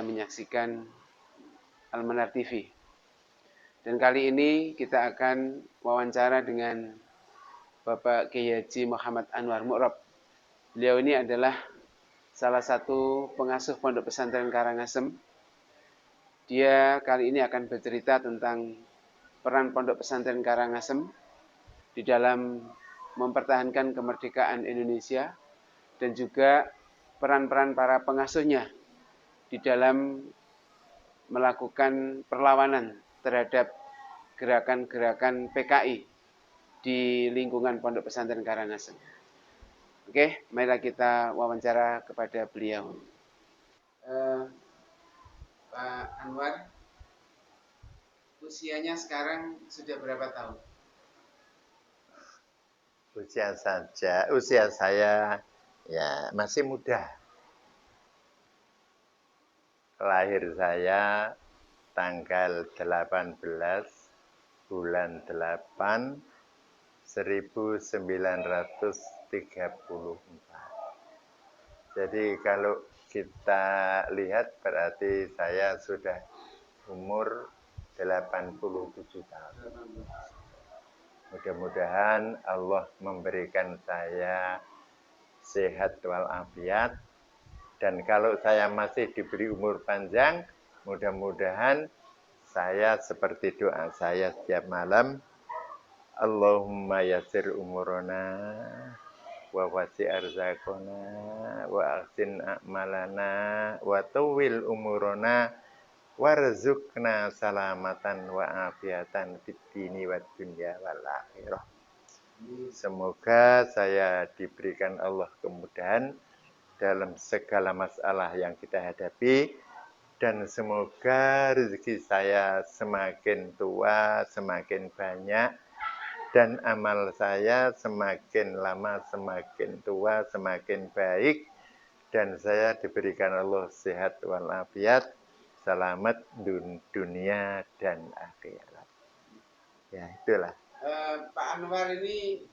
menyaksikan Al-Manar TV. Dan kali ini kita akan wawancara dengan Bapak Kiai Haji Muhammad Anwar Mu'rob. Beliau ini adalah salah satu pengasuh Pondok Pesantren Karangasem. Dia kali ini akan bercerita tentang peran Pondok Pesantren Karangasem di dalam mempertahankan kemerdekaan Indonesia dan juga peran-peran para pengasuhnya di dalam melakukan perlawanan terhadap gerakan-gerakan PKI di lingkungan Pondok Pesantren Karangasem. Oke, marilah kita wawancara kepada beliau. Pak Anwar, usianya sekarang sudah berapa tahun? Usia saya ya masih muda. Lahir saya tanggal 18 bulan 8 1934. Jadi kalau kita lihat berarti saya sudah umur 87 tahun. Mudah-mudahan Allah memberikan saya sehat walafiat. Dan kalau saya masih diberi umur panjang, mudah-mudahan saya seperti doa saya setiap malam, Allahumma yassir umurana wa wasi' arzaqana wa ahsin a'malana wa tawwil umurana warzuqna salamatan wa afiatan fid dini wad dunya wal akhirah. Semoga saya diberikan Allah kemudahan dalam segala masalah yang kita hadapi, dan semoga rezeki saya semakin tua, semakin banyak, dan amal saya semakin lama, semakin tua, semakin baik, dan saya diberikan Allah sehat walafiat, selamat dunia dan akhirat. Ya, itulah. Pak Anwar ini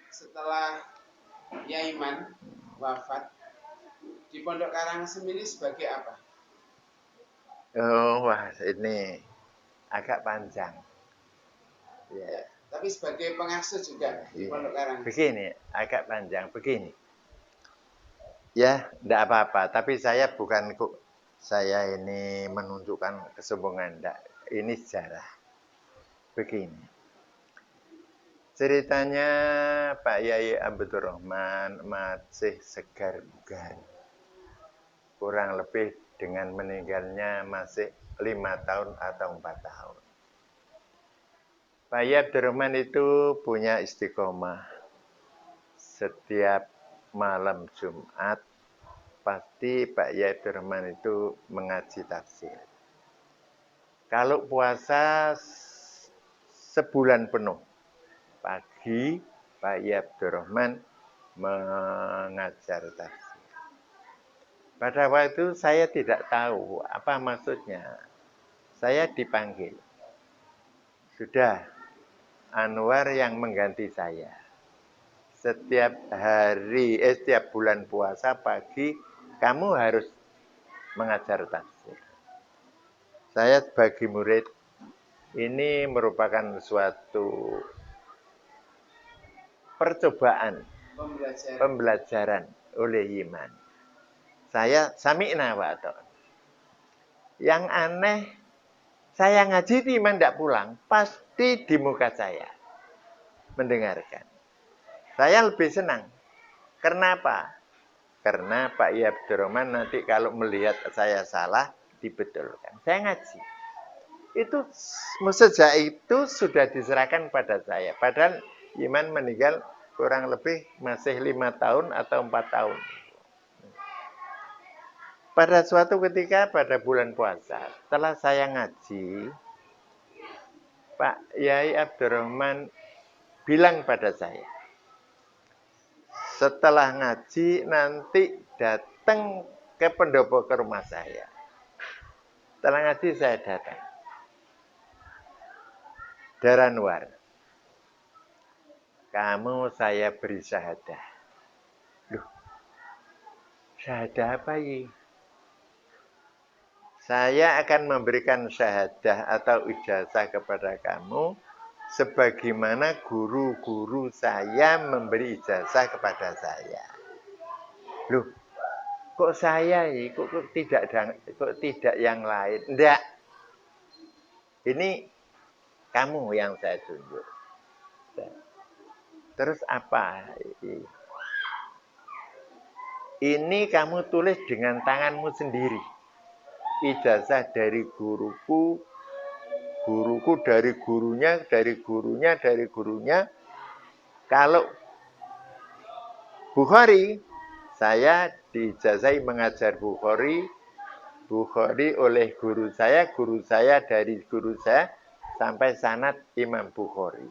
setelah Yaiman wafat di Pondok Karangasem ini sebagai apa? Oh, wah, ini agak panjang. Ya, tapi sebagai pengasuh juga di Pondok Karangasem. Begini, agak panjang begini. Ya, enggak apa-apa, tapi saya bukan saya ini menunjukkan kesombongan, enggak. Ini sejarah. Begini. Ceritanya Pak Yai Abdurrahman masih segar bugar. Kurang lebih dengan meninggalnya masih 5 tahun atau 4 tahun. Pak Yai Abdurrahman itu punya istiqomah. Setiap malam Jumat pasti Pak Yai Abdurrahman itu mengaji tafsir. Kalau puasa sebulan penuh, pagi Pak Yai Abdurrahman mengajar tafsir. Pada waktu itu saya tidak tahu apa maksudnya. Saya dipanggil. Sudah, Anwar yang mengganti saya. Setiap bulan puasa pagi kamu harus mengajar tafsir. Saya sebagai murid ini merupakan suatu percobaan, pembelajaran oleh iman. Saya sami'na wa ata'na. Yang aneh, saya ngaji iman tidak pulang, pasti di muka saya mendengarkan. Saya lebih senang. Kenapa? Karena Pak Yai Abdurrahman nanti kalau melihat saya salah, dibetulkan. Saya ngaji. Itu sejak itu sudah diserahkan pada saya. Padahal Iman meninggal kurang lebih masih 5 tahun atau 4 tahun. Pada suatu ketika pada bulan puasa, setelah saya ngaji, Pak Yai Abdurrahman bilang pada saya, setelah ngaji nanti datang ke pendopo ke rumah saya. Setelah ngaji saya datang. Daranwar, kamu saya beri syahadah. Loh, syahadah apa ini? saya akan memberikan syahadah atau ijazah kepada kamu sebagaimana guru-guru saya memberi ijazah kepada saya. Loh, kok saya kok tidak yang lain? Enggak. Ini kamu yang saya tunjuk. Terus apa? Ini kamu tulis dengan tanganmu sendiri. Ijazah dari guruku, guruku dari gurunya, dari gurunya, dari gurunya. Kalau Bukhari, saya diijazahi mengajar Bukhari oleh guru saya dari guru saya, sampai sanad Imam Bukhari.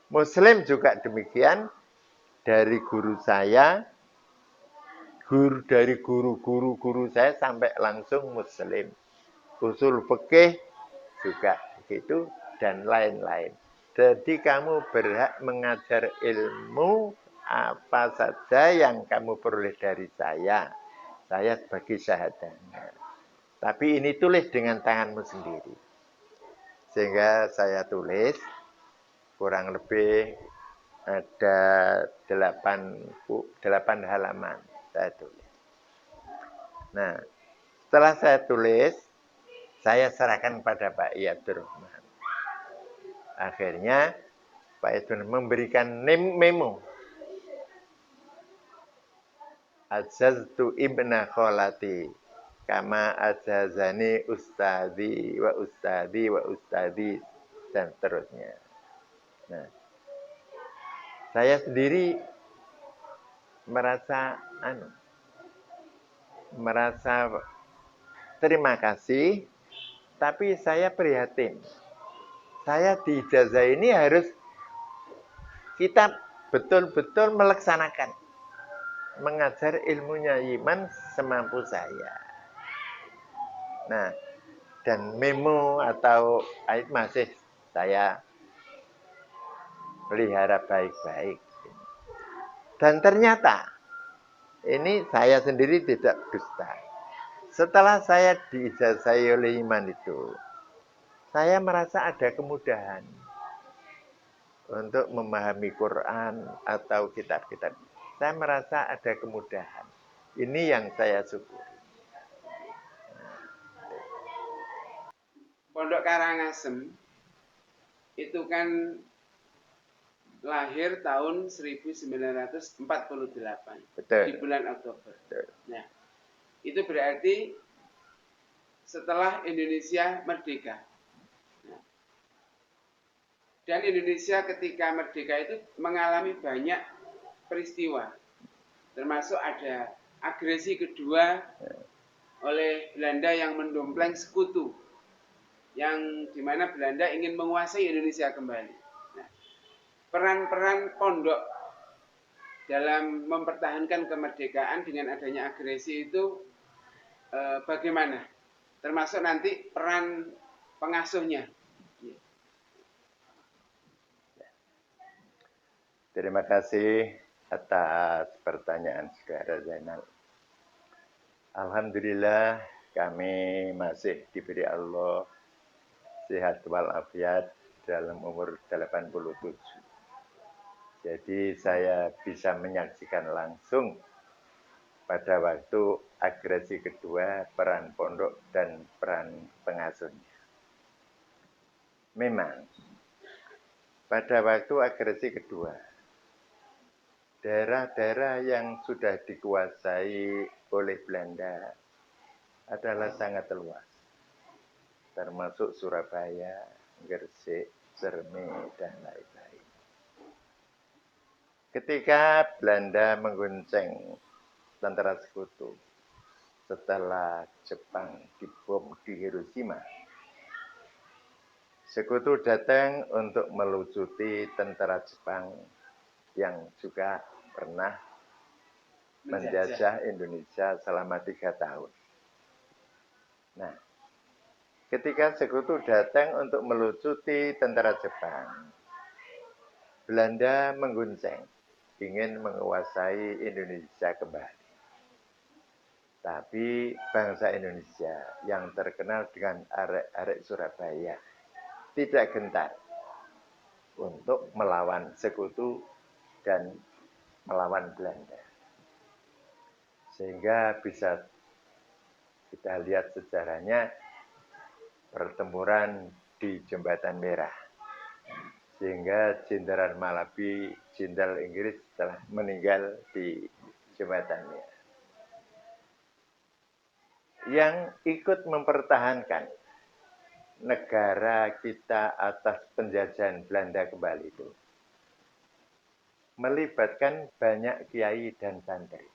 Muslim juga demikian, dari guru saya, dari guru-guru saya sampai langsung Muslim. Usul fikih juga begitu dan lain-lain. Jadi kamu berhak mengajar ilmu apa saja yang kamu peroleh dari saya. Saya sebagai syahadahnya. Tapi ini tulis dengan tanganmu sendiri. Sehingga saya tulis kurang lebih ada 8 halaman saya tulis. Nah, setelah saya tulis, saya serahkan pada Pak Abdurrahman. Akhirnya Pak Abdurrahman memberikan memo. Ajaztu ibna kholati kama ajazani ustadi wa ustadi wa ustadi dan seterusnya. Nah, saya sendiri merasa terima kasih, tapi saya prihatin. Saya di ijazah ini harus kita betul-betul melaksanakan, mengajar ilmunya iman semampu saya. Nah, dan memo atau masih saya pelihara baik-baik. Dan ternyata ini saya sendiri tidak dusta. Setelah saya diijazahi oleh iman itu, saya merasa ada kemudahan untuk memahami Quran atau kitab-kitab. Saya merasa ada kemudahan. Ini yang saya syukuri. Pondok Karangasem itu kan lahir tahun 1948. Betul. Di bulan Oktober. Betul. Nah, itu berarti setelah Indonesia merdeka. Nah, dan Indonesia ketika merdeka itu mengalami banyak peristiwa, termasuk ada agresi kedua oleh Belanda yang mendompleng sekutu, yang dimana Belanda ingin menguasai Indonesia kembali. Nah, peran-peran pondok dalam mempertahankan kemerdekaan dengan adanya agresi itu bagaimana? Termasuk nanti peran pengasuhnya. Terima kasih atas pertanyaan saudara Zainal. Alhamdulillah kami masih diberi Allah sehat walafiat dalam umur 87. Jadi saya bisa menyaksikan langsung pada waktu agresi kedua, peran pondok dan peran pengasuhnya. Memang pada waktu agresi kedua, daerah-daerah yang sudah dikuasai oleh Belanda adalah sangat luas, termasuk Surabaya, Gresik, Cermi, dan lain-lain. Ketika Belanda mengguncang tentara sekutu setelah Jepang dibom di Hiroshima, sekutu datang untuk melucuti tentara Jepang yang juga pernah menjajah Indonesia selama 3 tahun. Nah, ketika sekutu datang untuk melucuti tentara Jepang, Belanda mengguncang, ingin menguasai Indonesia kembali. Tapi bangsa Indonesia yang terkenal dengan arek-arek Surabaya tidak gentar untuk melawan sekutu dan melawan Belanda. Sehingga bisa kita lihat sejarahnya pertempuran di Jembatan Merah. Sehingga Jenderal Malabi, Jenderal Inggris telah meninggal di Jembatan Merah. Yang ikut mempertahankan negara kita atas penjajahan Belanda kembali itu melibatkan banyak kiai dan santri.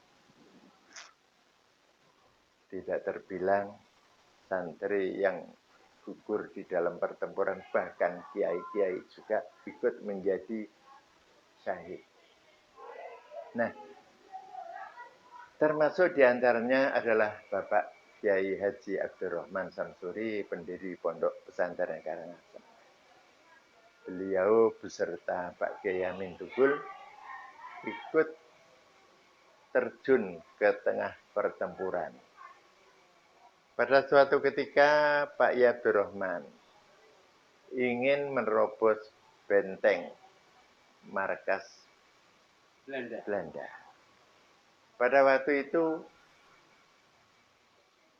Tidak terbilang santri yang gugur di dalam pertempuran, bahkan kiai-kiai juga ikut menjadi syahid. Nah, termasuk diantaranya adalah Bapak Kiai Haji Abdurrahman Samsuri, pendiri Pondok Pesantren Karangasem. Beliau beserta Pak Kiai Amin Tugul ikut terjun ke tengah pertempuran. Pada suatu ketika Pak Kiai Abdurrahman ingin menerobos benteng markas Belanda. Pada waktu itu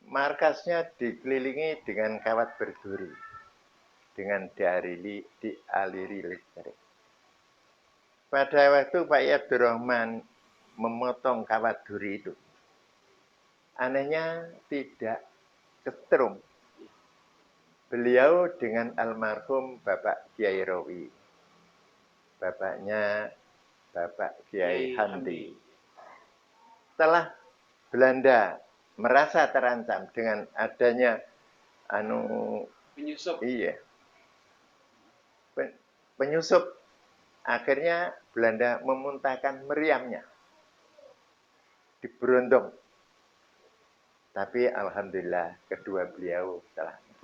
markasnya dikelilingi dengan kawat berduri, dengan dialiri listrik. Pada waktu Pak Abdurrahman memotong kawat duri itu, anehnya tidak kesetrum. Beliau dengan almarhum Bapak Kiai Rawi, bapaknya Bapak Kiai Hamdi. Setelah Belanda merasa terancam dengan adanya penyusup. Iya. Penyusup, akhirnya Belanda memuntahkan meriamnya di Berondong. Tapi alhamdulillah kedua beliau selamat.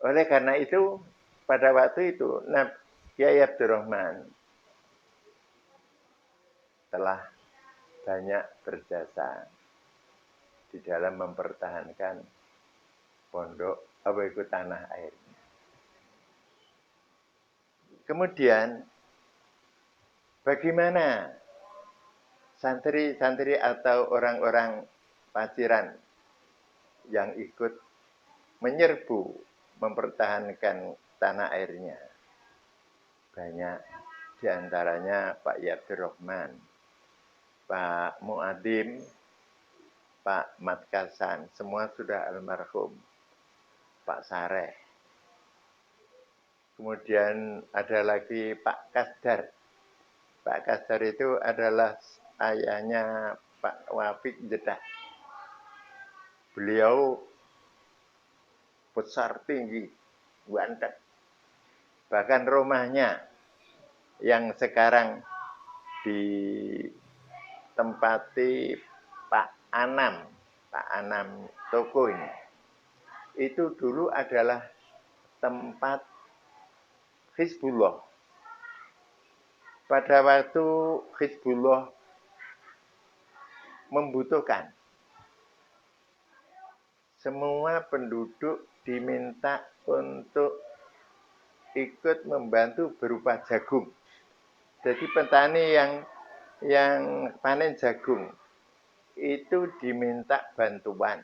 Oleh karena itu, pada waktu itu Kiai Abdurrahman telah banyak berjasa di dalam mempertahankan pondok tanah airnya. Kemudian bagaimana santri-santri atau orang-orang paciran yang ikut menyerbu mempertahankan tanah airnya? Banyak, diantaranya Pak Abdurrahman, Pak Muadim, Pak Matkasan, semua sudah almarhum. Pak Sareh. Kemudian ada lagi Pak Kasdar. Pak Kasdar itu adalah ayahnya Pak Wafik Jeddah. Beliau besar tinggi, ganteng. Bahkan rumahnya yang sekarang ditempati Pak Anam toko ini, itu dulu adalah tempat Hizbullah. Pada waktu Hizbullah membutuhkan, semua penduduk diminta untuk ikut membantu berupa jagung. Jadi petani yang panen jagung itu diminta bantuan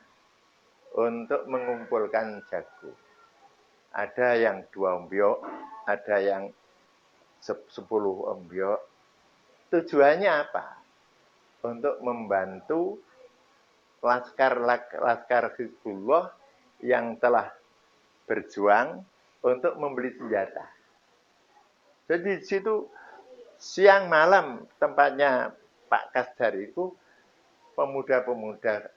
untuk mengumpulkan jagung. Ada yang 2 ombyok, ada yang 10 ombyok. Tujuannya apa? Untuk membantu laskar Hizbullah yang telah berjuang untuk membeli senjata. Jadi di situ siang malam tempatnya Pak Kasdar itu pemuda-pemuda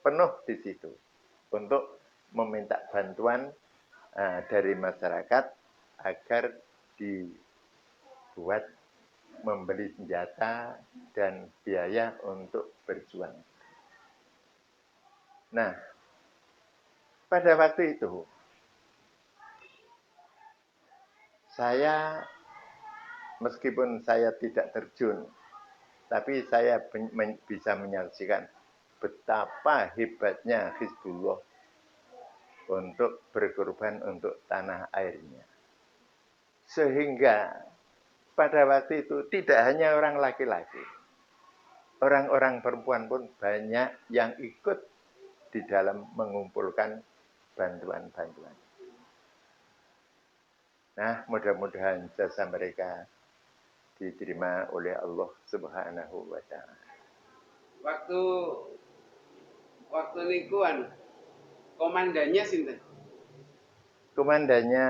penuh di situ untuk meminta bantuan dari masyarakat agar dibuat membeli senjata dan biaya untuk berjuang. Nah, pada waktu itu saya, meskipun saya tidak terjun Tapi saya bisa menyaksikan betapa hebatnya Hizbullah untuk berkorban untuk tanah airnya. Sehingga pada waktu itu tidak hanya orang laki-laki, orang-orang perempuan pun banyak yang ikut di dalam mengumpulkan bantuan-bantuan. Nah, mudah-mudahan jasa mereka diterima oleh Allah Subhanahu wa taala. Waktu nikuan komandannya sinten? Komandannya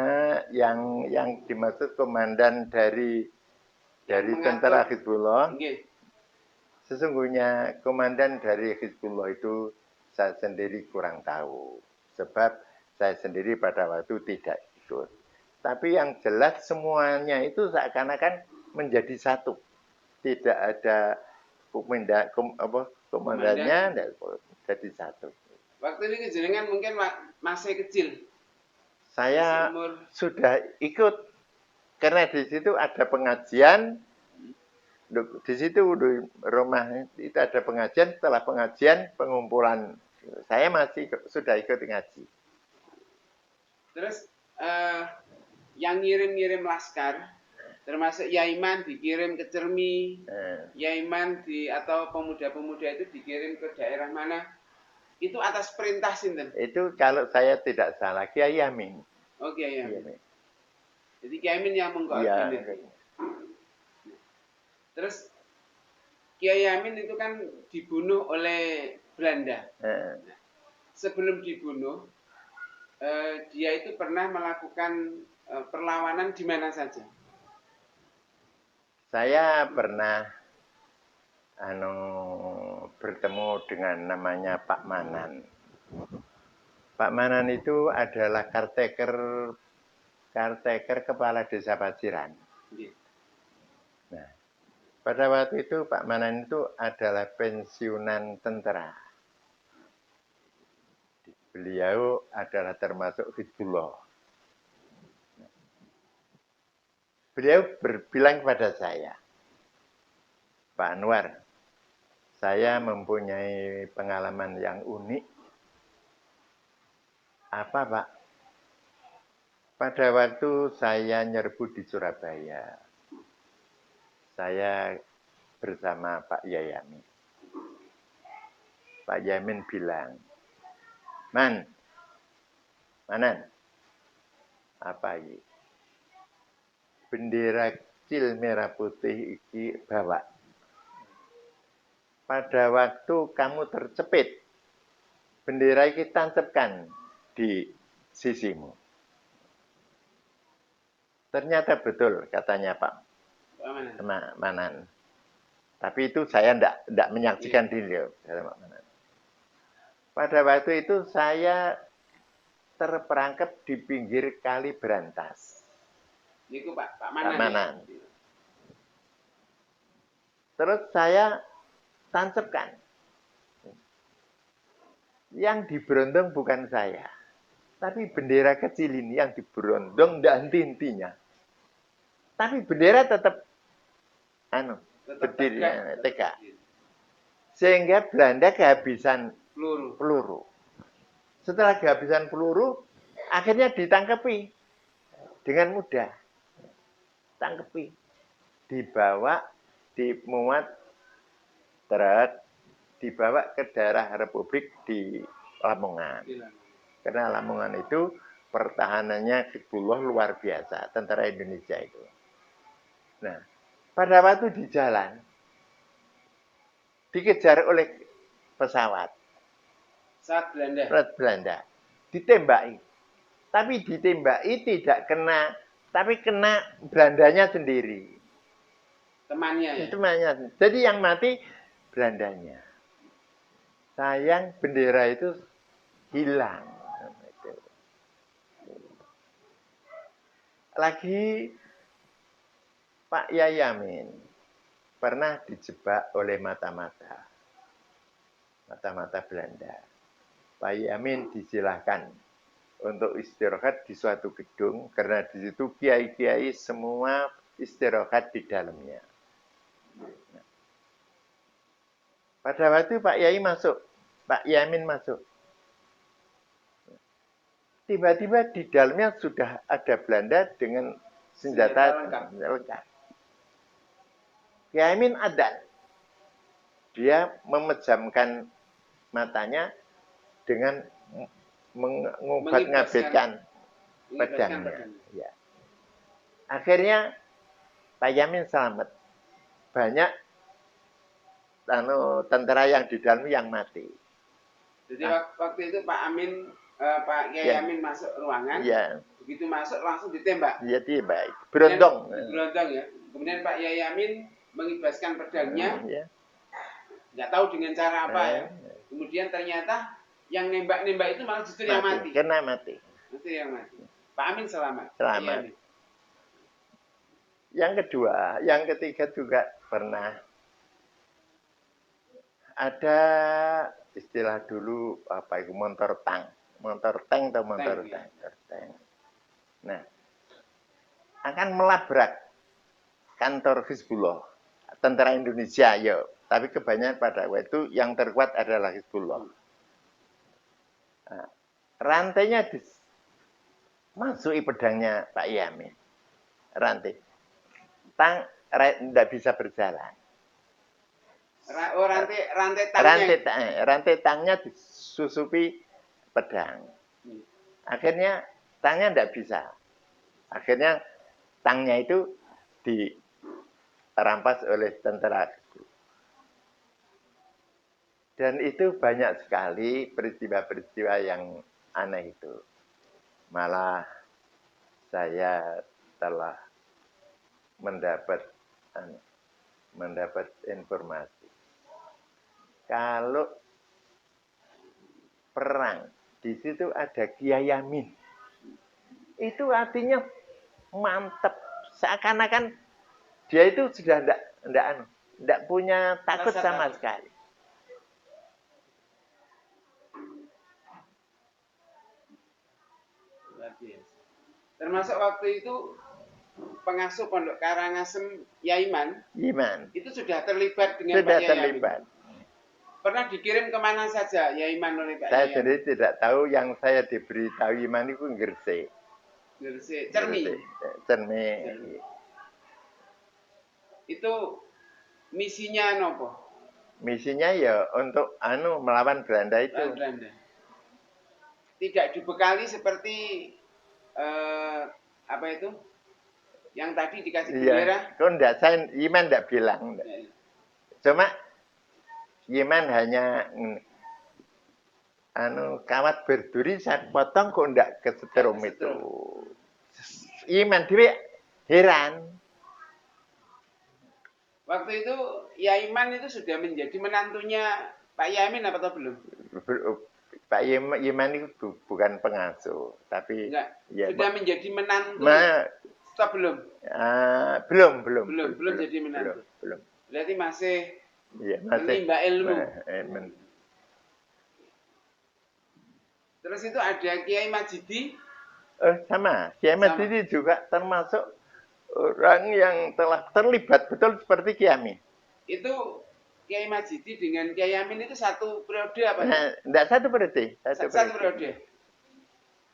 yang dimaksud komandan dari tentara Hizbullah. Okay. Sesungguhnya komandan dari Hizbullah itu saya sendiri kurang tahu. Sebab saya sendiri pada waktu tidak ikut. Tapi yang jelas semuanya itu seakan-akan menjadi satu. Tidak ada komandannya jadi satu. Waktu ini jenengan mungkin masih kecil. Saya sudah ikut karena di situ ada pengajian. Di situ rumah itu ada pengajian. Setelah pengajian pengumpulan, saya masih sudah ikut ngaji. Terus yang ngirim-ngirim laskar, termasuk Yaiman dikirim ke Cermi, Yaiman atau pemuda-pemuda itu dikirim ke daerah mana? Itu atas perintah sinten? Itu kalau saya tidak salah Kiai Amin. Oh, Kiai Amin. Jadi Kiai Amin yang mengkoordinir. Ya. Terus Kiai Amin itu kan dibunuh oleh Belanda. Nah, sebelum dibunuh, dia itu pernah melakukan perlawanan di mana saja? Saya pernah bertemu dengan namanya Pak Manan. Pak Manan itu adalah caretaker kepala desa Paciran. Nah, pada waktu itu Pak Manan itu adalah pensiunan tentara. Beliau adalah termasuk Hizbullah. Beliau berbilang kepada saya, Pak Anwar, saya mempunyai pengalaman yang unik. Apa, Pak? Pada waktu saya nyerbu di Surabaya, saya bersama Pak Yayamin. Pak Yayamin bilang, Manan, apa ini? Bendera kecil merah putih iki bawa. Pada waktu kamu tercepit, bendera ini tancapkan di sisimu. Ternyata betul katanya Pak Manan. Tapi itu saya tidak menyaksikan diri. Pada waktu itu saya terperangkap di pinggir kali Berantas. Itu Pak Manan. Pak Manan. Ya? Terus saya tancapkan. Yang diberondong bukan saya. Tapi bendera kecil ini yang diberondong dan henti-hentinya. Tapi bendera tetap berdiri tegak. Sehingga Belanda kehabisan peluru. Setelah kehabisan peluru, akhirnya ditangkapi dengan mudah. Tangkapi. Dibawa, dimuat truk, dibawa ke daerah Republik di Lamongan. Karena Lamongan itu pertahanannya Hizbullah luar biasa, tentara Indonesia itu. Nah, pada waktu di jalan, dikejar oleh pesawat. Pesawat Belanda. Ditembaki. Tapi ditembaki tidak kena, tapi kena Belandanya sendiri. Temannya ya? Temannya. Jadi yang mati Belandanya. Sayang bendera itu hilang. Lagi Pak Yayamin pernah dijebak oleh mata-mata Belanda. Pak Yayamin disilahkan untuk istirahat di suatu gedung karena di situ kiai-kiai semua istirahat di dalamnya. Pada waktu Pak Yai masuk, Pak Yamin masuk. Tiba-tiba di dalamnya sudah ada Belanda dengan senjata lengkap. Yamin ada. Dia memejamkan matanya dengan mengobat-ngabitkan pedangnya. Ya. Akhirnya Pak Yamin selamat. Banyak tentara yang di dalam yang mati. Jadi waktu itu Pak Kiai Amin masuk ruangan, begitu masuk langsung ditembak. Iya, tembak. Berontong. Berontong ya. Kemudian Pak Kiai Amin mengibaskan pedangnya, nggak tahu dengan cara apa ya. Kemudian ternyata yang nembak-nembak itu malah justru yang mati. Kena mati. Justru yang mati. Pak Amin selamat. Selamat. Yang kedua, yang ketiga juga pernah ada istilah dulu apa itu motor tank atau motor tank. Nah, akan melabrak kantor Hizbullah, tentara Indonesia ya, tapi kebanyakan pada waktu itu yang terkuat adalah Hizbullah. Nah, rantainya masuki pedangnya Pak Yamin. Rantai. Tang tidak bisa berjalan. Rantai tangnya disusupi pedang. Akhirnya tangnya tidak bisa. Akhirnya tangnya itu dirampas oleh tentara. Dan itu banyak sekali peristiwa-peristiwa yang aneh itu. Malah saya telah mendapat informasi. Kalau perang, di situ ada Kiai Yamin. Itu artinya mantep. Seakan-akan dia itu sudah tidak punya takut sama sekali. Termasuk waktu itu pengasuh Pondok Karangasem Yaiman itu sudah terlibat dengan Pak Yamin. Pernah dikirim kemana saja Yaiman oleh Pak Yamin? Saya sendiri tidak tahu, yang saya diberitahu Yaiman itu Gresik. Cermi. Itu misinya apa? Misinya ya untuk melawan Belanda itu. Belanda. Tidak dibekali seperti apa itu? Yang tadi dikasih bendera. Saya Yaiman tidak bilang. Cuma Yaiman hanya kawat berduri saya potong kok enggak kesetrum itu. Yaiman dhewe heran. Waktu itu Yaiman itu sudah menjadi menantunya Pak Yamin apa atau belum? Pak Yaiman itu bukan pengasuh, tapi sudah menjadi menantu. Atau belum? Belum jadi menantu. Belum. Berarti masih menimba ilmu. Terus itu ada Kiai Majidi. Sama. Kiai Majidi juga termasuk orang yang telah terlibat betul seperti Kiai Amin. Itu Kiai Majidi dengan Kiai Amin itu satu periode apa? Tidak satu periode. Satu periode.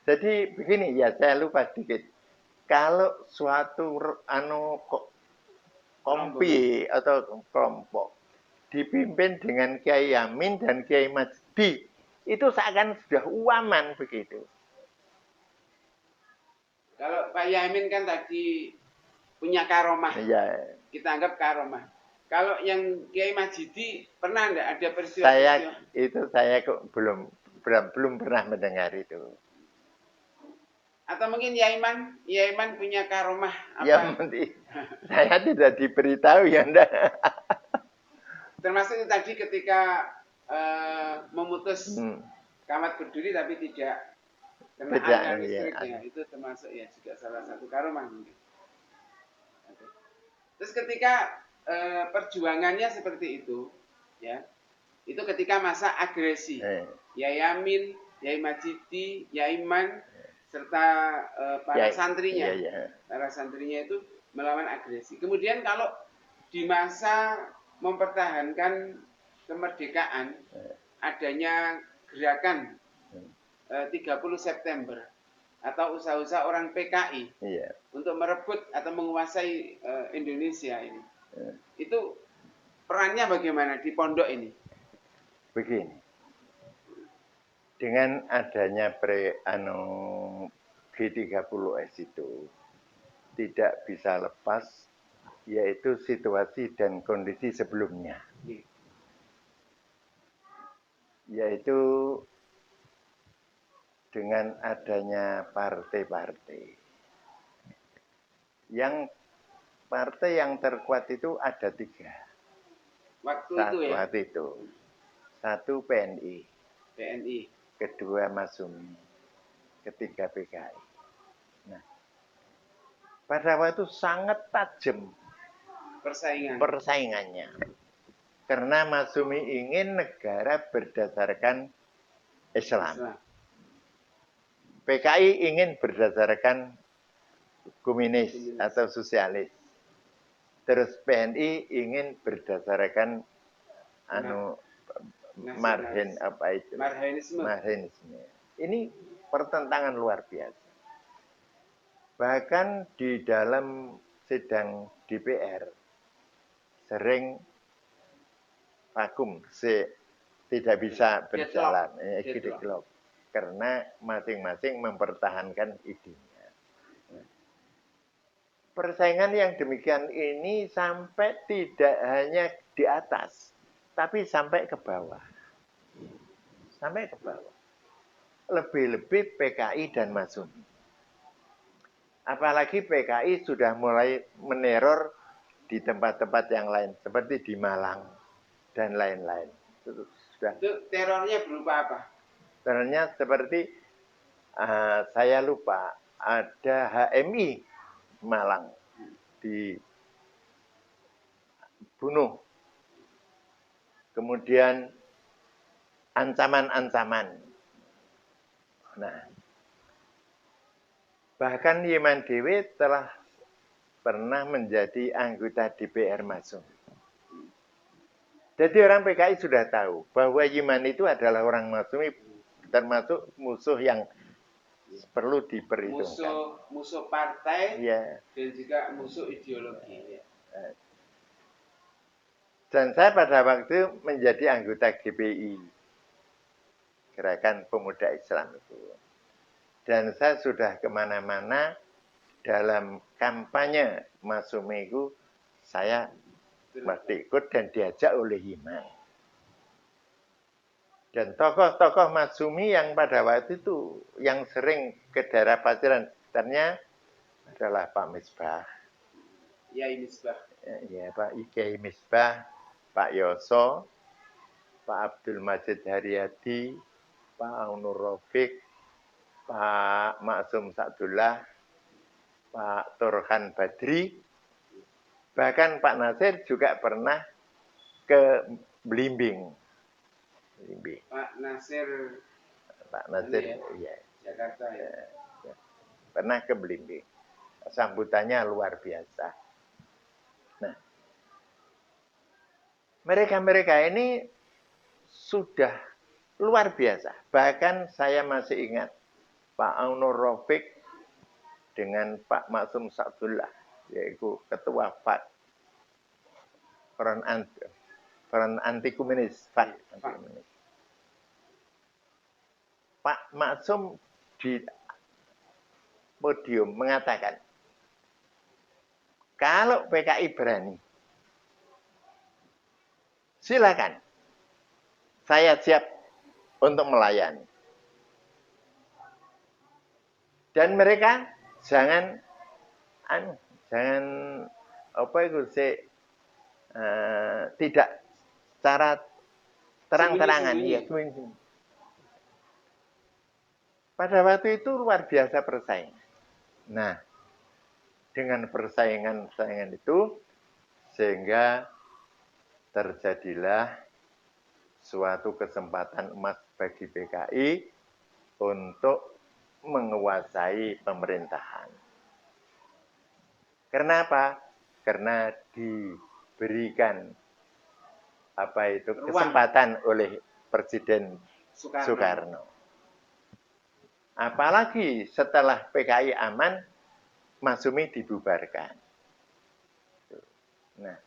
Jadi begini ya, saya lupa sedikit. Kalau suatu kompi atau kelompok dipimpin dengan Kiai Amin dan Kiai Majdi, itu seakan sudah uaman begitu. Kalau Pak Yamin kan tadi punya karomah, kita anggap karomah. Kalau yang Kiai Majidi pernah enggak ada peristiwa? Saya kok belum pernah mendengar itu. Atau mungkin Yaiman punya karomah apa? Ya, saya tidak diberitahu ya enggak. Termasuk itu tadi ketika memutus kawat berduri tapi tidak kena aliran listriknya, itu termasuk ya juga salah satu karomah mungkin. Terus ketika perjuangannya seperti itu, ya, itu ketika masa agresi, Yayamin, Yai Majidi, Yaiman serta para santrinya, para santrinya itu melawan agresi. Kemudian kalau di masa mempertahankan kemerdekaan adanya gerakan 30 September atau usaha-usaha orang PKI untuk merebut atau menguasai Indonesia ini. Itu perannya bagaimana di pondok ini? Begini, dengan adanya G30S itu tidak bisa lepas, yaitu situasi dan kondisi sebelumnya. Yaitu dengan adanya partai-partai. Yang partai yang terkuat itu ada 3. Waktu itu. 1 PNI. Kedua Masyumi. Ketiga PKI. Nah, pada waktu itu sangat tajam persaingannya. Karena Masyumi ingin negara berdasarkan Islam. PKI ingin berdasarkan komunis atau sosialis. Terus PNI ingin berdasarkan marhanisme. Ini pertentangan luar biasa. Bahkan di dalam sidang DPR sering vakum, tidak bisa berjalan, deadlock, karena masing-masing mempertahankan idenya. Persaingan yang demikian ini sampai tidak hanya di atas, tapi sampai ke bawah. Lebih-lebih PKI dan Masyumi. Apalagi PKI sudah mulai meneror di tempat-tempat yang lain, seperti di Malang dan lain-lain. Itu terornya berupa apa? Terornya seperti, saya lupa, ada HMI Malang dibunuh. Kemudian ancaman-ancaman. Nah, bahkan Yiman Dewi telah pernah menjadi anggota DPR Masyumi. Jadi orang PKI sudah tahu bahwa Yiman itu adalah orang Masyumi, termasuk musuh yang perlu diperhitungkan. Musuh partai dan juga musuh ideologi. Dan saya pada waktu itu menjadi anggota GPI, Gerakan Pemuda Islam itu. Dan saya sudah kemana-mana dalam kampanye Masyumi itu, saya masih ikut dan diajak oleh Yiman. Dan tokoh-tokoh Masyumi yang pada waktu itu yang sering ke daerah Paciran ternyata adalah Pak Misbah. Yai Misbah. Ya, Pak Kiai Misbah, Pak Yoso, Pak Abdul Majid Haryadi, Pak Aunur Rafiq, Pak Maksum Sa'dullah, Pak Turhan Badri, bahkan Pak Nasir juga pernah ke Blimbing. Pak Nasir ya. Jakarta ya. Pernah ke Blimbing. Sambutannya luar biasa. Nah, mereka ini sudah luar biasa. Bahkan saya masih ingat Pak Aunur Rafiq dengan Pak Maksum Sa'dullah, yaitu ketua FAD, Front Anti Komunis, FAD. Pak Maksum di podium mengatakan, kalau PKI berani, silakan, saya siap untuk melayani. Dan mereka jangan tidak secara terang-terangan. Ya, pada waktu itu luar biasa persaingan. Nah, dengan persaingan itu, sehingga terjadilah suatu kesempatan emas bagi PKI untuk menguasai pemerintahan. Kenapa? Karena diberikan kesempatan oleh Presiden Soekarno. Apalagi setelah PKI aman, Masyumi dibubarkan. Nah,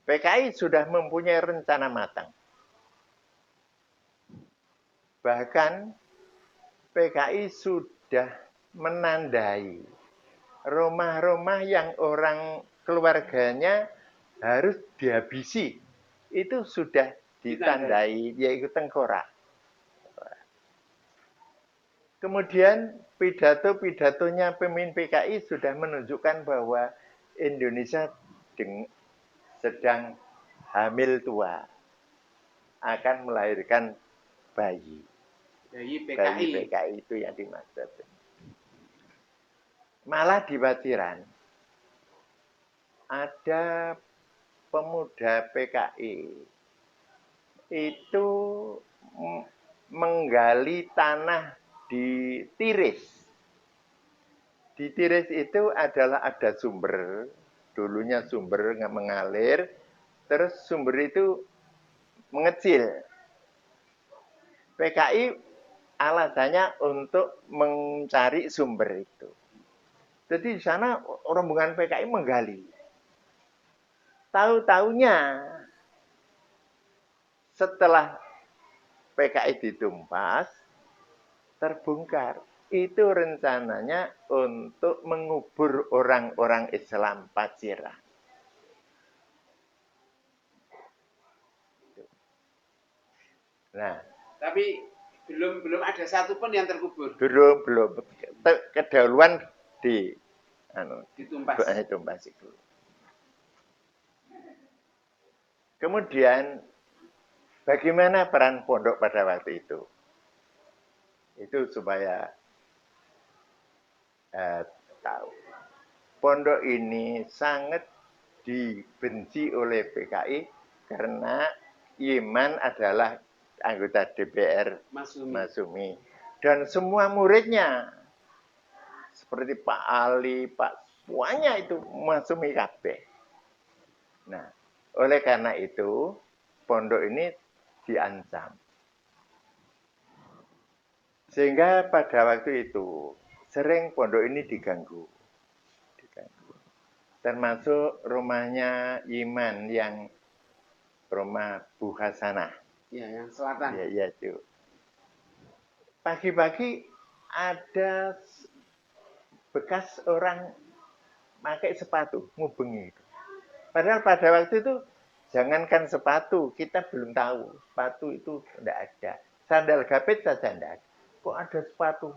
PKI sudah mempunyai rencana matang. Bahkan PKI sudah menandai rumah-rumah yang orang keluarganya harus dihabisi. Itu sudah ditandai, yaitu tengkorak. Kemudian pidato-pidatonya pemimpin PKI sudah menunjukkan bahwa Indonesia sedang hamil tua, akan melahirkan bayi. Bayi PKI itu yang dimaksud. Malah di Wajiran ada pemuda PKI itu menggali tanah di Tiris. Di Tiris itu adalah ada sumber, dulunya sumber mengalir, terus sumber itu mengecil. PKI alasannya untuk mencari sumber itu. Jadi di sana rombongan PKI menggali. Tahu-taunya setelah PKI ditumpas, terbongkar. Itu rencananya untuk mengubur orang-orang Islam Paciran. Nah, tapi belum ada satupun yang terkubur. Belum. Kedahuluan ditumpas itu. Kemudian bagaimana peran pondok pada waktu itu? Itu supaya tahu. Pondok ini sangat dibenci oleh PKI karena Iman adalah anggota DPR Masyumi. Dan semua muridnya seperti Pak Ali, Pak semuanya itu Masyumi kabeh. Nah, oleh karena itu pondok ini diancam. Sehingga pada waktu itu sering pondok ini diganggu. Termasuk rumahnya Iman yang rumah Bu Hasanah. Ya, yang selatan. Ya, itu. Pagi-pagi ada bekas orang pakai sepatu, ngubengi. Padahal pada waktu itu jangankan sepatu, kita belum tahu sepatu itu tidak ada. Sandal gapit saja tidak ada. Kok ada sepatu?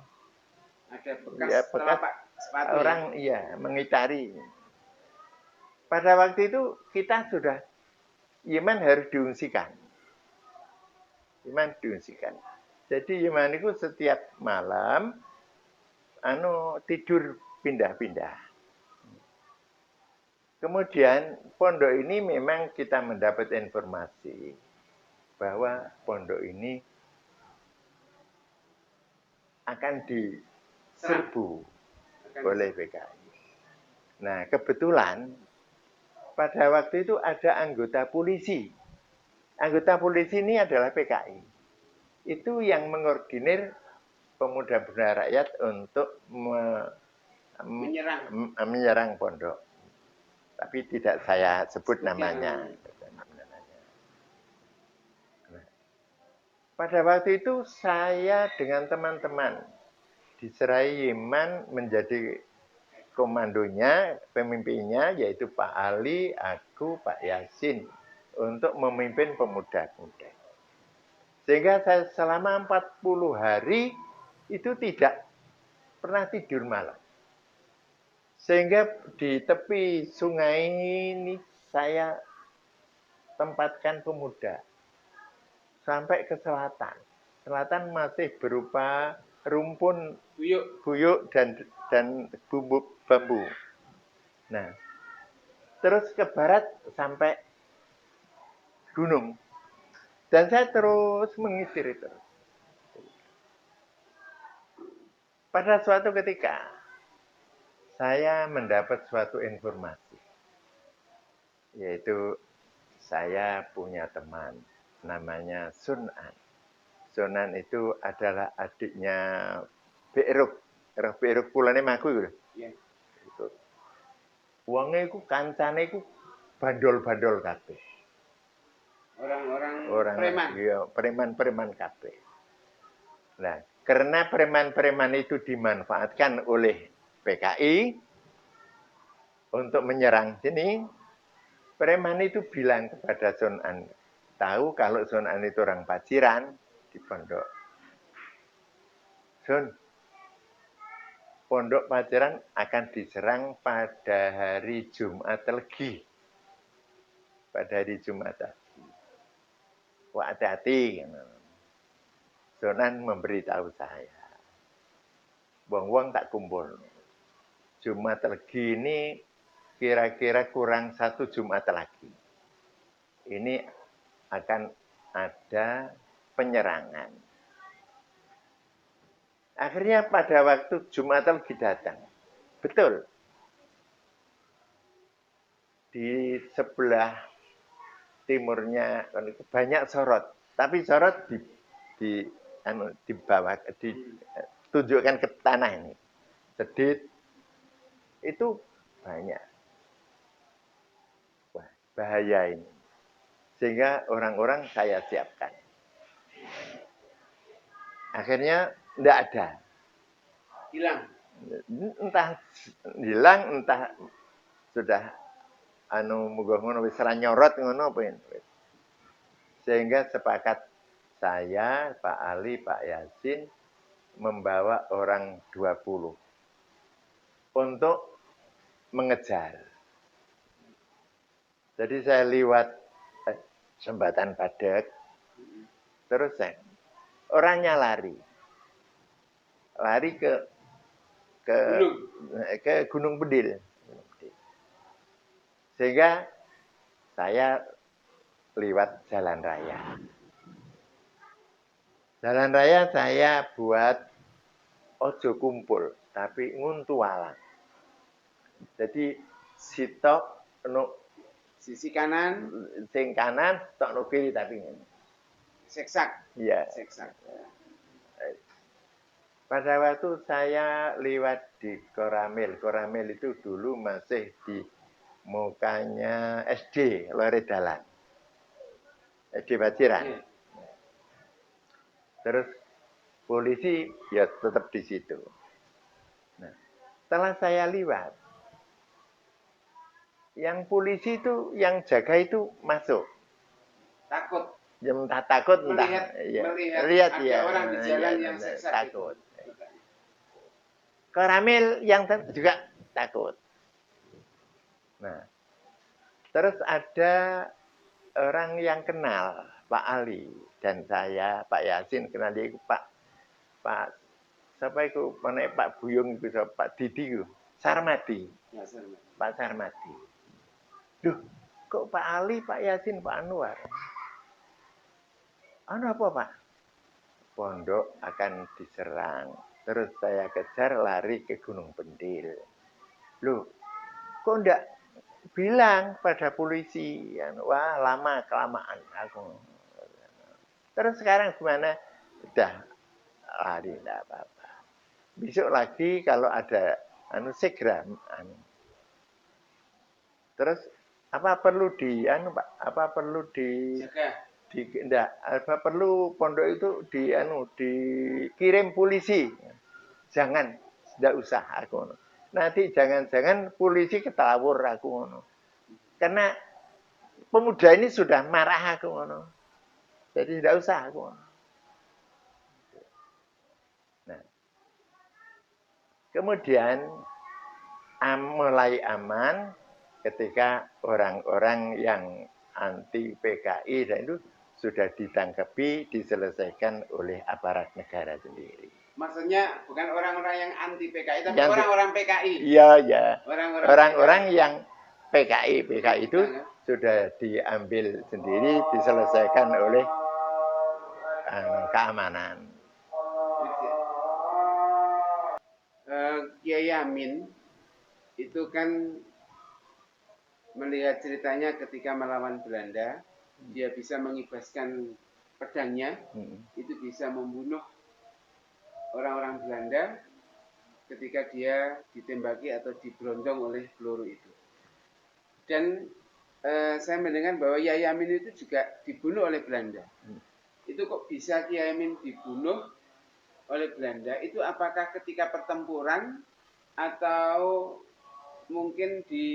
Ada bekas sepatu orang mengitari. Pada waktu itu kita sudah Iman harus diungsikan. Jadi Iman itu setiap malam tidur pindah-pindah. Kemudian pondok ini memang kita mendapat informasi bahwa pondok ini akan diserbu oleh PKI. Nah, kebetulan pada waktu itu ada anggota polisi. Anggota polisi ini adalah PKI. Itu yang mengordinir pemuda-pemuda rakyat untuk menyerang pondok. Tapi tidak saya sebut namanya. Nah, pada waktu itu saya dengan teman-teman diserai Iman menjadi komandonya, pemimpinnya yaitu Pak Ali, aku, Pak Yasin untuk memimpin pemuda-pemuda. Sehingga saya selama 40 hari itu tidak pernah tidur malam. Sehingga di tepi sungai ini saya tempatkan pemuda sampai ke selatan. Selatan masih berupa rumpun buyuk dan bambu. Nah, terus ke barat sampai gunung. Dan saya terus mengisir itu. Pada suatu ketika, saya mendapat suatu informasi. Yaitu saya punya teman namanya Sunan. Sunan itu adalah adiknya Be'ruk. Be'ruk pulane maku gitu. Iya. Itu. Wonge iku kancane iku bandol-bandol kabeh. Orang preman. Iya, preman-preman kabeh. Nah, karena preman-preman itu dimanfaatkan oleh PKI untuk menyerang sini, preman itu bilang kepada Sunan, tahu kalau Sunan itu orang Paciran di pondok. Sun, pondok Paciran akan diserang pada hari Jumat Legi. Pada hari Jumat. Wah, hati-hati. Sunan memberitahu saya. Wong-wong tak kumpul. Jumat Legi ini kira-kira kurang 1 Jumat lagi. Ini akan ada penyerangan. Akhirnya pada waktu Jumat Legi datang. Betul. Di sebelah timurnya banyak sorot. Tapi sorot di bawah, ditunjukkan ke tanah ini. Sedit. Itu banyak. Wah, bahaya ini. Sehingga orang-orang saya siapkan. Akhirnya tidak ada. Hilang. Entah hilang, entah sudah muga ngono wis ra nyorot ngono apa. Sehingga sepakat saya, Pak Ali, Pak Yasin membawa orang 20 untuk mengejar. Jadi saya lewat Jembatan Padek, terus orangnya lari ke Gunung Pendil. Sehingga saya lewat jalan raya. Jalan raya saya buat ojo kumpul, tapi nguntualan. Jadi sitok sisi kanan, sing kanan, tok no kiri tapi ngene. Seksak. Iya. Seksak. Pada waktu saya lewat di Koramil. Koramil itu dulu masih di mukanya SD Loredalan. SD Paciran. Yeah. Terus polisi ya tetap di situ. Nah, setelah saya lewat, yang polisi itu, yang jaga itu masuk. Takut. Ya, entah takut, melihat lihat ada ya, orang di jalan ya, yang seksak takut. Koramil yang juga takut. Nah, terus ada orang yang kenal Pak Ali dan saya, Pak Yasin kenal dia Pak siapa itu mana Pak Buyung itu Pak Didi itu Sarmadi. Ya, Sarmadi. Pak Sarmadi. Duh, kok Pak Ali, Pak Yasin, Pak Anwar? Apa Pak? Pondok akan diserang. Terus saya kejar lari ke Gunung Pendil. Loh, kok enggak bilang pada polisi? Wah, lama kelamaan aku. Terus sekarang gimana? Udah lari enggak apa-apa. Besok lagi kalau ada segera Terus apa perlu Pak? Apa perlu apa perlu pondok itu dikirim polisi? Jangan, tidak usah aku. Nanti jangan-jangan polisi ketawur aku. Karena pemuda ini sudah marah aku. Jadi tidak usah aku. Nah, kemudian mulai aman ketika orang-orang yang anti PKI dan itu sudah ditangkapi, diselesaikan oleh aparat negara sendiri. Maksudnya bukan orang-orang yang anti PKI, tapi orang-orang PKI. Iya, ya. Orang-orang PKI. yang PKI itu sudah diambil sendiri, diselesaikan oleh keamanan. Kiai Amin itu kan melihat ceritanya ketika melawan Belanda, dia bisa mengibaskan pedangnya, itu bisa membunuh orang-orang Belanda ketika dia ditembaki atau diberondong oleh peluru itu. Dan saya mendengar bahwa Yai Amin itu juga dibunuh oleh Belanda. Itu kok bisa Kiai Amin dibunuh oleh Belanda? Itu apakah ketika pertempuran atau mungkin di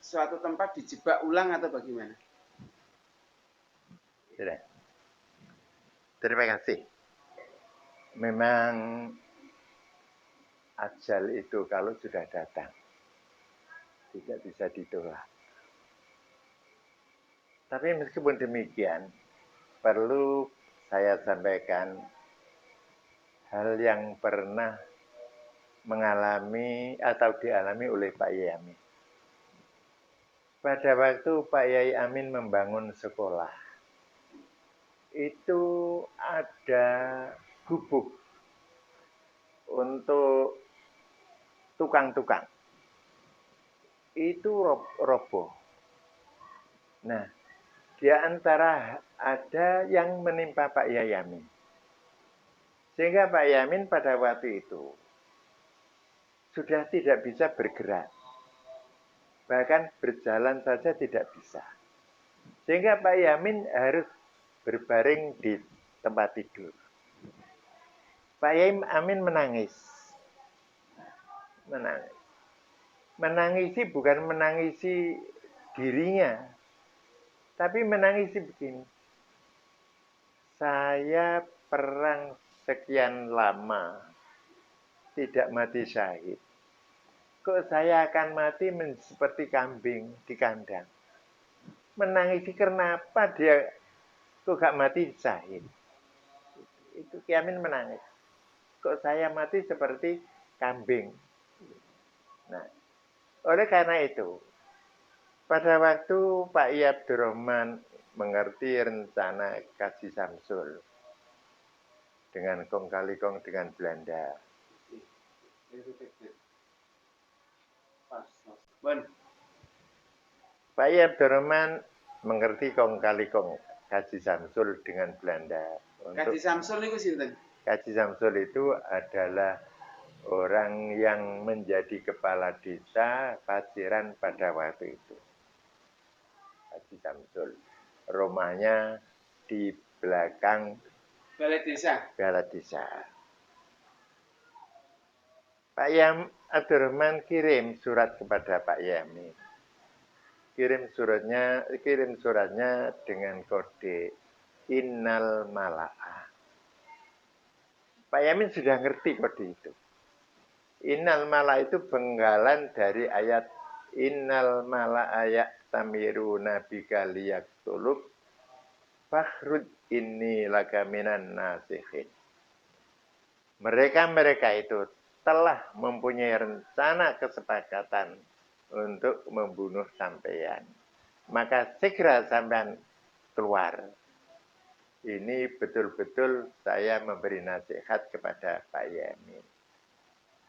suatu tempat dijebak ulang atau bagaimana? Tidak. Terima kasih. Memang ajal itu kalau sudah datang tidak bisa ditolak. Tapi meskipun demikian, perlu saya sampaikan hal yang pernah mengalami atau dialami oleh Pak Yai Amin. Pada waktu Pak Yai Amin membangun sekolah, itu ada gubuk untuk tukang-tukang. Itu roboh. Nah, di antara ada yang menimpa Pak Yai Amin. Sehingga Pak Yai Amin pada waktu itu sudah tidak bisa bergerak. Bahkan berjalan saja tidak bisa. Sehingga Pak Yai Amin harus berbaring di tempat tidur. Pak Yai Amin menangis. Menangisi bukan menangisi dirinya, tapi menangisi begini. Saya perang sekian lama tidak mati syahid. Kok saya akan mati seperti kambing di kandang? Menangisi kenapa dia kok gak mati syahid? Itu Kiai Amin menangis. Kok saya mati seperti kambing? Nah, oleh karena itu, pada waktu Pak I. Abdurrahman mengerti rencana Kaji Samsul dengan kong kali kong dengan Belanda, Pak I. Abdurrahman mengerti kong kali kong Kaji Samsul dengan Belanda. Kaji Samsul itu sinten? Kaji Samsul itu adalah orang yang menjadi kepala desa Paciran pada waktu itu. Kaji Samsul. Rumahnya di belakang Balai Desa. Balai Desa. Pak Yam Abdurrahman kirim surat kepada Pak Yamin. Kirim suratnya dengan kode Innal Mala'ah. Pak Yamin sudah ngerti kode itu. Innal Mala'ah itu penggalan dari ayat Innal Mala'a ya'tamiruna bika liyaktuluk fakhruj inni laka minan nasihin. Mereka itu telah mempunyai rencana kesepakatan untuk membunuh sampean. Maka segera sampean keluar. Ini betul-betul saya memberi nasihat kepada Pak Yamin.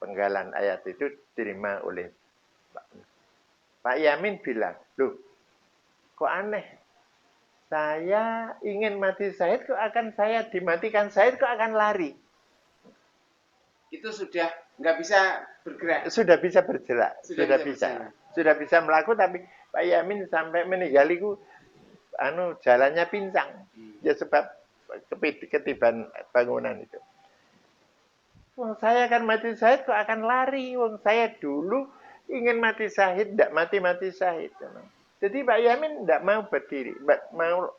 Penggalan ayat itu diterima oleh Pak Yamin bilang, loh kok aneh? Saya ingin mati syahid kok akan saya dimatikan syahid kok akan lari. Itu sudah nggak bisa bergerak. Sudah bisa bergerak, sudah bisa melakukan, tapi Pak Yamin sampai meninggalku jalannya pincang. Ya sebab ketiban bangunan itu. Wong saya akan mati syahid kok akan lari. Wong saya dulu ingin mati syahid, tidak mati syahid. Jadi Pak Yamin tidak mau berdiri, mau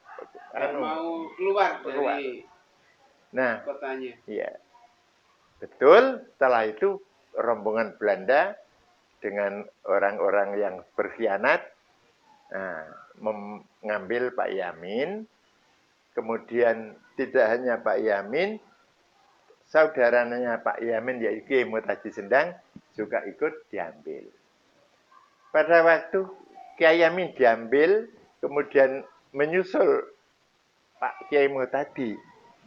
keluar dari kotanya. Iya. Betul, setelah itu rombongan Belanda dengan orang-orang yang berkhianat mengambil Pak Yamin. Kemudian tidak hanya Pak Yamin, saudaranya Pak Yamin yaitu Kiai Mutaji Sendang juga ikut diambil. Pada waktu Kiai Yamin diambil, kemudian menyusul Pak Kiai Mutaji.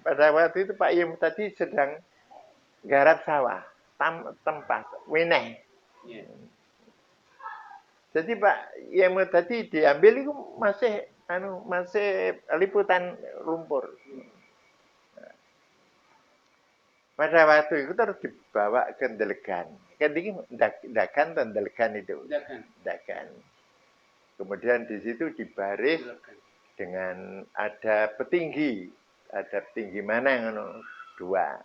Pada waktu itu Pak Kiai Mutaji sedang garap sawah, tempat wineh. Jadi Pak Yemo tadi diambil itu masih liputan lumpur. Pada waktu itu terus dibawa ke Delegan. Kan ini Dagan dan Delegan itu. Dagan. Kemudian di situ dibaris dengan ada petinggi. Ada petinggi mana yang dua.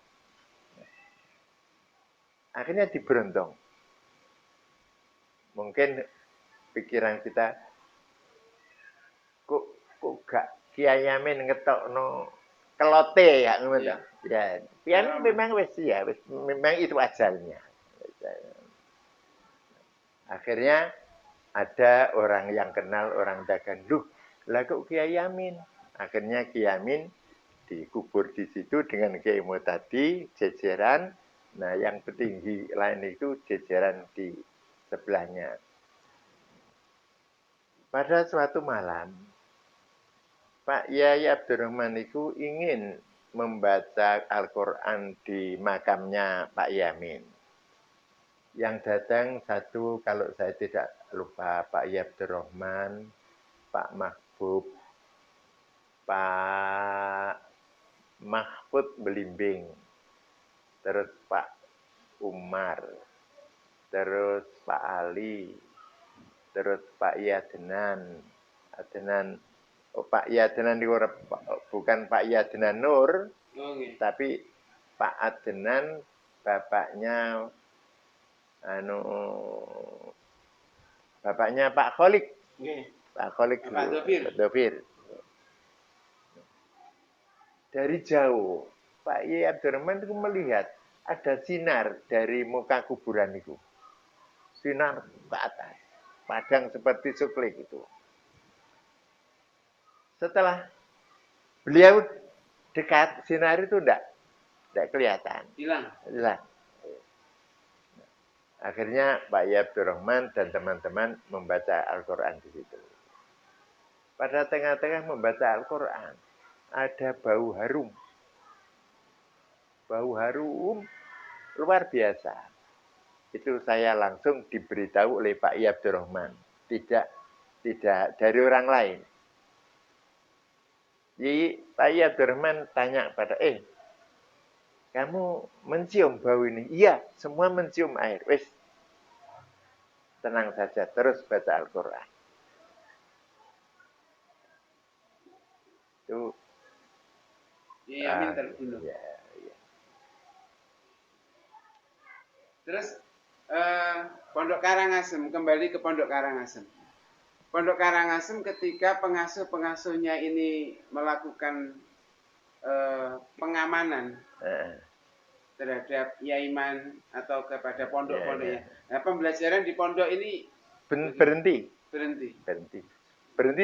Akhirnya diberondong. Mungkin pikiran kita, kok gak Kiai Amin ngetokno kelote ya ngono ya. Ya, memang memang itu ajalnya. Akhirnya ada orang yang kenal orang Dagan, lah kok Kiai Amin. Akhirnya Kiai Amin dikubur di situ dengan Kiai Mo tadi, jejeran. Nah, yang petinggi lain itu jejeran di sebelahnya. Pada suatu malam, Pak Yai Abdurrahman itu ingin membaca Al-Quran di makamnya Pak Yamin. Yang datang satu, kalau saya tidak lupa, Pak Yai Abdurrahman, Pak Mahbub, Pak Mahfud Belimbing, terus Pak Umar, terus Pak Ali, terus Pak Yadenan, Pak Yadenan bukan Pak Yadenan Nur, tapi Pak Adenan bapaknya Pak Kholik. Pak Kholik Dovir. Dari jauh Pak Yai Abdurrahman itu melihat ada sinar dari muka kuburan itu. Sinar ke atas. Padang seperti suklik itu. Setelah beliau dekat, sinar itu tidak kelihatan. Hilang. Akhirnya Pak Yai Abdurrahman dan teman-teman membaca Al-Quran di situ. Pada tengah-tengah membaca Al-Quran, ada bau harum. Bau harum luar biasa. Itu saya langsung diberitahu oleh Pak Yai Abdurrahman. Tidak dari orang lain. Jadi Pak Yai Abdurrahman tanya pada, kamu mencium bau ini? Iya, semua mencium air. Wes, tenang saja, terus baca Al-Quran. Itu Yamin terbunuh. Ya. Terus Pondok Karangasem, kembali ke Pondok Karangasem. Pondok Karangasem ketika pengasuh-pengasuhnya ini melakukan pengamanan terhadap Yaiman atau kepada pondok-pondoknya. Nah, pembelajaran di pondok ini berhenti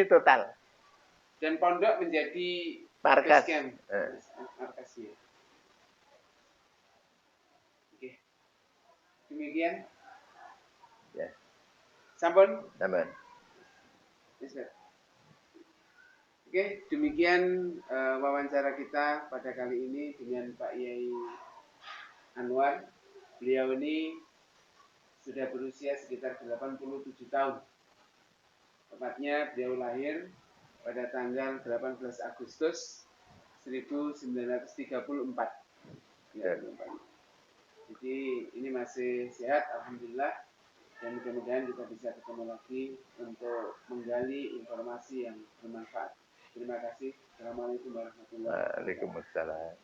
total. Dan pondok menjadi markas. Markasnya. Oke. Demikian. Ya. Sampun? Sampun. Oke, demikian wawancara kita pada kali ini dengan Pak Yai Anwar. Beliau ini sudah berusia sekitar 87 tahun. Tepatnya beliau lahir pada tanggal 18 Agustus 1934. Ya, jadi ini masih sehat, alhamdulillah. Dan mudah-mudahan kita bisa ketemu lagi untuk menggali informasi yang bermanfaat. Terima kasih. Assalamualaikum warahmatullahi wabarakatuh. Waalaikumsalam.